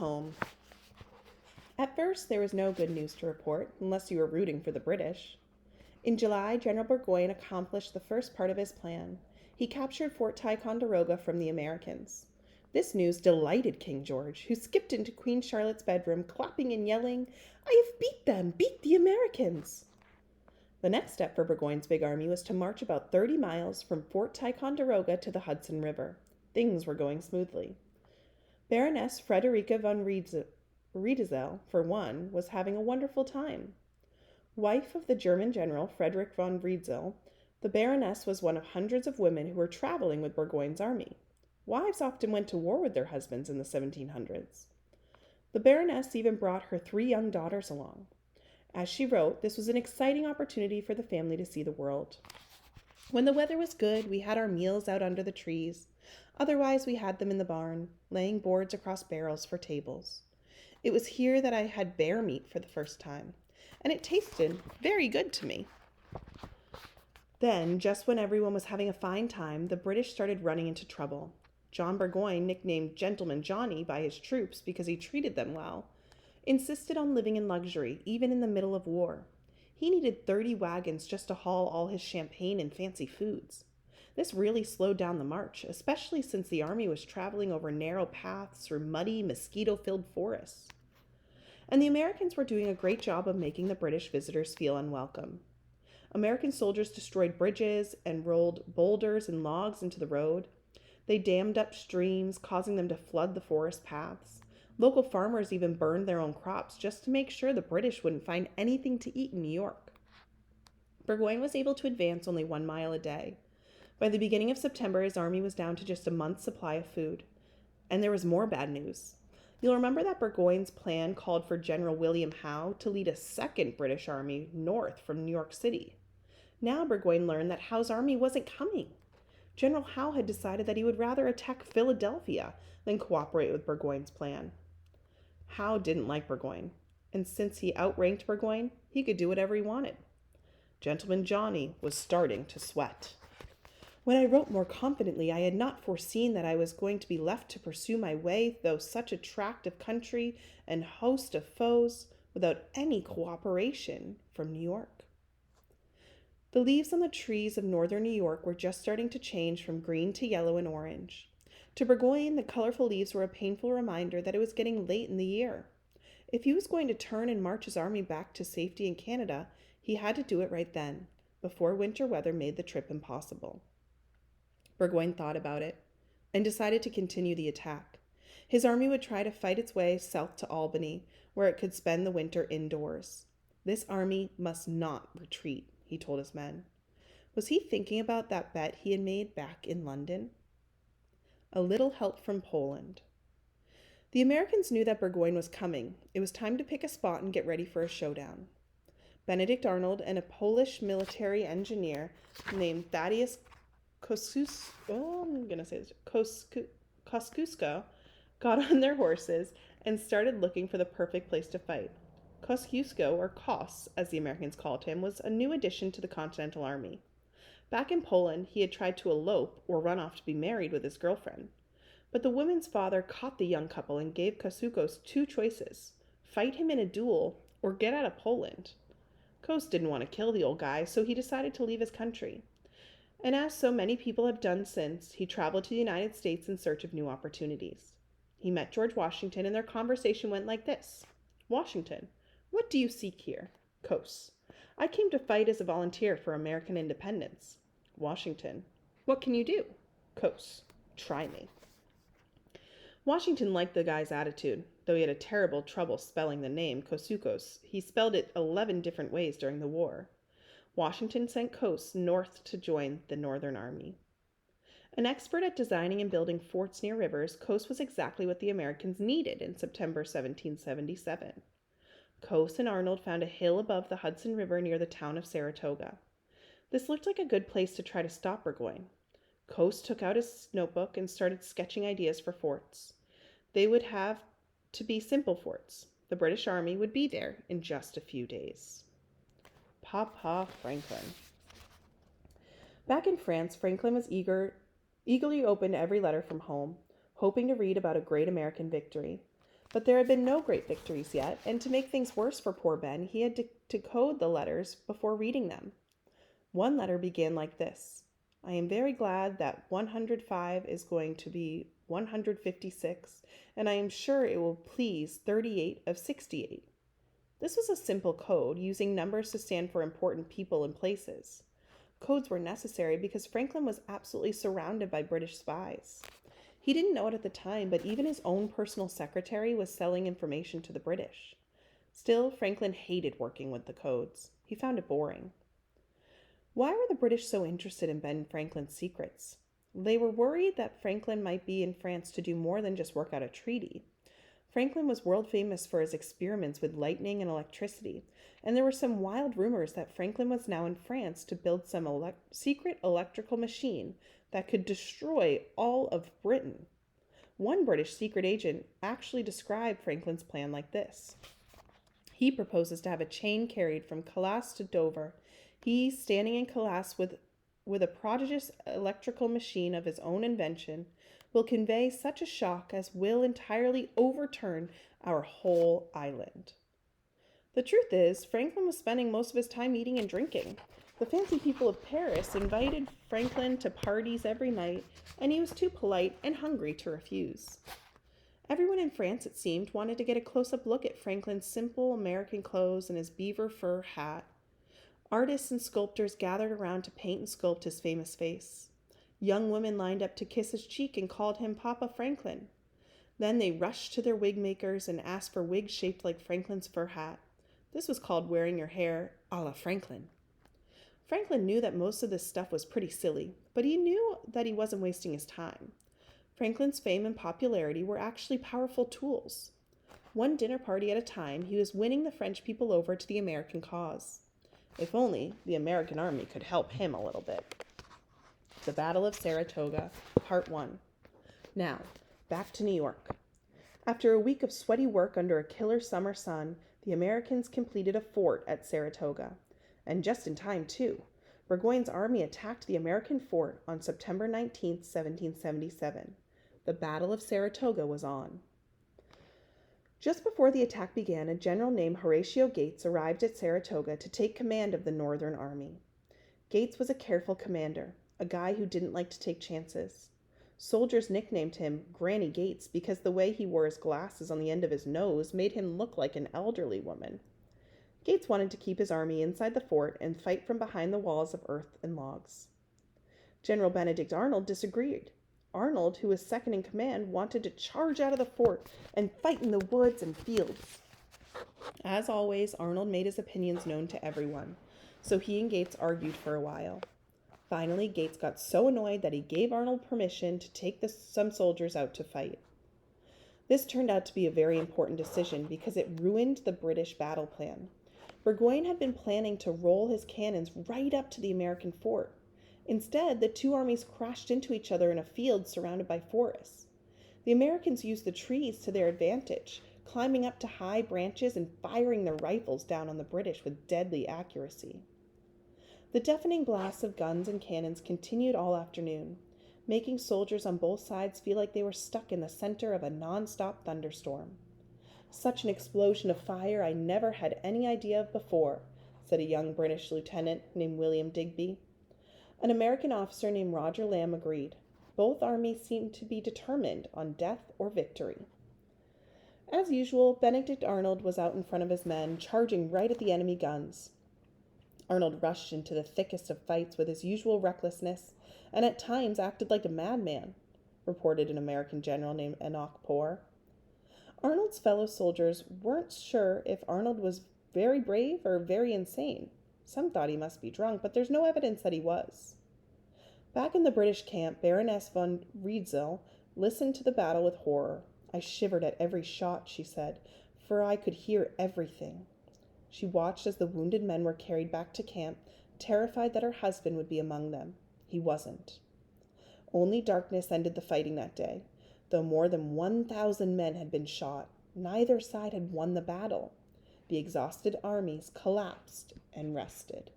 home. At first, there was no good news to report, unless you were rooting for the British. In July, General Burgoyne accomplished the first part of his plan. He captured Fort Ticonderoga from the Americans. This news delighted King George, who skipped into Queen Charlotte's bedroom, clapping and yelling, "I have beat them! Beat the Americans!" The next step for Burgoyne's big army was to march about 30 miles from Fort Ticonderoga to the Hudson River. Things were going smoothly. Baroness Frederica von Riedesel, for one, was having a wonderful time. Wife of the German general Frederick von Riedel, the Baroness was one of hundreds of women who were traveling with Burgoyne's army. Wives often went to war with their husbands in the 1700s. The Baroness even brought her 3 young daughters along. As she wrote, this was an exciting opportunity for the family to see the world. When the weather was good, we had our meals out under the trees. Otherwise, we had them in the barn, laying boards across barrels for tables. It was here that I had bear meat for the first time, and it tasted very good to me. Then, just when everyone was having a fine time, the British started running into trouble. John Burgoyne, nicknamed Gentleman Johnny by his troops because he treated them well, insisted on living in luxury, even in the middle of war. He needed 30 wagons just to haul all his champagne and fancy foods. This really slowed down the march, especially since the army was traveling over narrow paths through muddy, mosquito-filled forests. And the Americans were doing a great job of making the British visitors feel unwelcome. American soldiers destroyed bridges and rolled boulders and logs into the road. They dammed up streams, causing them to flood the forest paths. Local farmers even burned their own crops just to make sure the British wouldn't find anything to eat in New York. Burgoyne was able to advance only 1 mile a day. By the beginning of September, his army was down to just a month's supply of food. And there was more bad news. You'll remember that Burgoyne's plan called for General William Howe to lead a second British army north from New York City. Now Burgoyne learned that Howe's army wasn't coming. General Howe had decided that he would rather attack Philadelphia than cooperate with Burgoyne's plan. Howe didn't like Burgoyne, and since he outranked Burgoyne, he could do whatever he wanted. Gentleman Johnny was starting to sweat. When I wrote more confidently, I had not foreseen that I was going to be left to pursue my way through such a tract of country and host of foes without any cooperation from New York. The leaves on the trees of northern New York were just starting to change from green to yellow and orange. To Burgoyne, the colorful leaves were a painful reminder that it was getting late in the year. If he was going to turn and march his army back to safety in Canada, he had to do it right then, before winter weather made the trip impossible. Burgoyne thought about it and decided to continue the attack. His army would try to fight its way south to Albany, where it could spend the winter indoors. This army must not retreat, he told his men. Was he thinking about that bet he had made back in London? A little help from Poland. The Americans knew that Burgoyne was coming. It was time to pick a spot and get ready for a showdown. Benedict Arnold and a Polish military engineer named Thaddeus Kosciuszko got on their horses and started looking for the perfect place to fight. Kosciuszko, or Kos, as the Americans called him, was a new addition to the Continental Army. Back in Poland, he had tried to elope or run off to be married with his girlfriend. But the woman's father caught the young couple and gave Kosciuszko 2 choices: fight him in a duel or get out of Poland. Kos didn't want to kill the old guy, so he decided to leave his country. And as so many people have done since, he traveled to the United States in search of new opportunities. He met George Washington, and their conversation went like this. Washington: what do you seek here? Kos: I came to fight as a volunteer for American independence. Washington: what can you do? Kos: try me. Washington liked the guy's attitude, though he had a terrible trouble spelling the name Kosciuszko. He spelled it 11 different ways during the war. Washington sent Kos north to join the Northern Army. An expert at designing and building forts near rivers, Kos was exactly what the Americans needed in September 1777. Kos and Arnold found a hill above the Hudson River near the town of Saratoga. This looked like a good place to try to stop Burgoyne. Kos took out his notebook and started sketching ideas for forts. They would have to be simple forts. The British Army would be there in just a few days. Papa Franklin. Back in France, Franklin was eagerly opened every letter from home, hoping to read about a great American victory. But there had been no great victories yet, and to make things worse for poor Ben, he had to decode the letters before reading them. One letter began like this: I am very glad that 105 is going to be 156, and I am sure it will please 38 of 68. This was a simple code, using numbers to stand for important people and places. Codes were necessary because Franklin was absolutely surrounded by British spies. He didn't know it at the time, but even his own personal secretary was selling information to the British. Still, Franklin hated working with the codes. He found it boring. Why were the British so interested in Ben Franklin's secrets? They were worried that Franklin might be in France to do more than just work out a treaty. Franklin was world famous for his experiments with lightning and electricity, and there were some wild rumors that Franklin was now in France to build some secret electrical machine that could destroy all of Britain. One British secret agent actually described Franklin's plan like this. He proposes to have a chain carried from Calais to Dover. He, standing in Calais with a prodigious electrical machine of his own invention, will convey such a shock as will entirely overturn our whole island. The truth is, Franklin was spending most of his time eating and drinking. The fancy people of Paris invited Franklin to parties every night, and he was too polite and hungry to refuse. Everyone in France, it seemed, wanted to get a close-up look at Franklin's simple American clothes and his beaver fur hat. Artists and sculptors gathered around to paint and sculpt his famous face. Young women lined up to kiss his cheek and called him Papa Franklin. Then they rushed to their wig makers and asked for wigs shaped like Franklin's fur hat. This was called wearing your hair a la Franklin. Franklin knew that most of this stuff was pretty silly, but he knew that he wasn't wasting his time. Franklin's fame and popularity were actually powerful tools. One dinner party at a time, he was winning the French people over to the American cause. If only the American army could help him a little bit. The Battle of Saratoga, Part 1. Now, back to New York. After a week of sweaty work under a killer summer sun, the Americans completed a fort at Saratoga. And just in time, too. Burgoyne's army attacked the American fort on September 19, 1777. The Battle of Saratoga was on. Just before the attack began, a general named Horatio Gates arrived at Saratoga to take command of the Northern Army. Gates was a careful commander, a guy who didn't like to take chances. Soldiers nicknamed him Granny Gates because the way he wore his glasses on the end of his nose made him look like an elderly woman. Gates wanted to keep his army inside the fort and fight from behind the walls of earth and logs. General Benedict Arnold disagreed. Arnold, who was second in command, wanted to charge out of the fort and fight in the woods and fields. As always, Arnold made his opinions known to everyone, so he and Gates argued for a while. Finally, Gates got so annoyed that he gave Arnold permission to take some soldiers out to fight. This turned out to be a very important decision because it ruined the British battle plan. Burgoyne had been planning to roll his cannons right up to the American fort. Instead, the two armies crashed into each other in a field surrounded by forests. The Americans used the trees to their advantage, climbing up to high branches and firing their rifles down on the British with deadly accuracy. The deafening blasts of guns and cannons continued all afternoon, making soldiers on both sides feel like they were stuck in the center of a non-stop thunderstorm. Such an explosion of fire I never had any idea of before, said a young British lieutenant named William Digby. An American officer named Roger Lamb agreed. Both armies seemed to be determined on death or victory. As usual, Benedict Arnold was out in front of his men, charging right at the enemy guns. Arnold rushed into the thickest of fights with his usual recklessness, and at times acted like a madman, reported an American general named Enoch Poor. Arnold's fellow soldiers weren't sure if Arnold was very brave or very insane. Some thought he must be drunk, but there's no evidence that he was. Back in the British camp, Baroness von Riedzel listened to the battle with horror. I shivered at every shot, she said, for I could hear everything. She watched as the wounded men were carried back to camp, terrified that her husband would be among them. He wasn't. Only darkness ended the fighting that day. Though more than 1,000 men had been shot, neither side had won the battle. The exhausted armies collapsed and rested.